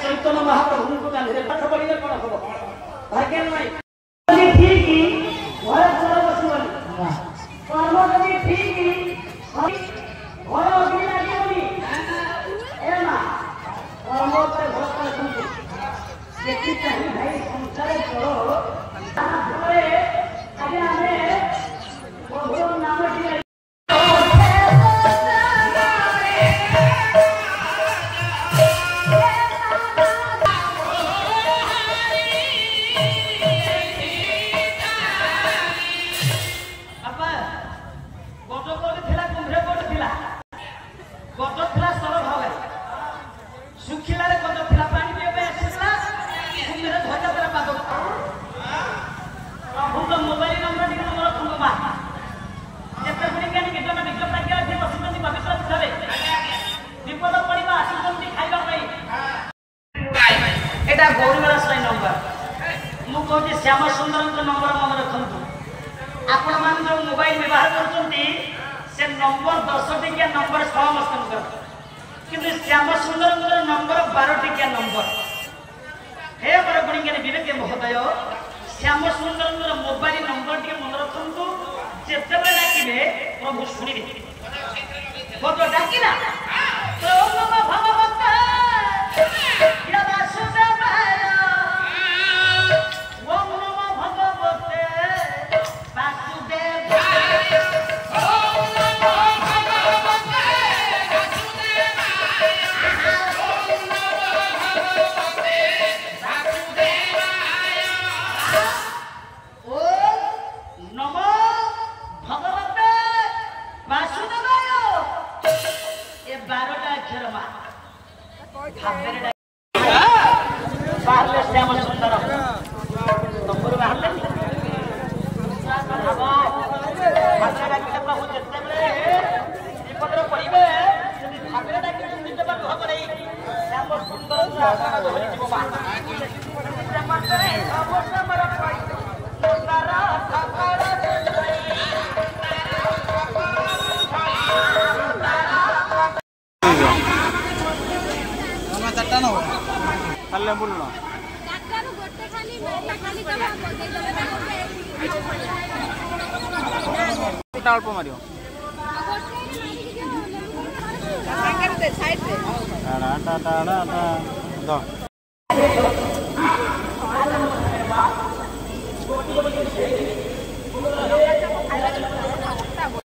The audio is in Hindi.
चैतन्य महाप्रभु को पाठ पढ़े कौन हम भाग्य नहीं श्याम सुंदर नंबर मन रखु आपण मान जो मोबाइल व्यवहार कर नंबर 10 टिकिया नंबर समस्त किंतु श्याम सुंदर नंबर 12 टिकिया नंबर हे बरगुणी विवेक महोदय श्याम सुंदर मोबाइल नंबर टी मन रखु जिते डाकिले प्रभु शुणे बद डाकिला श्याम सुंदर नंबर बाहर प्रभु जिते पड़े श्याम अल्प मार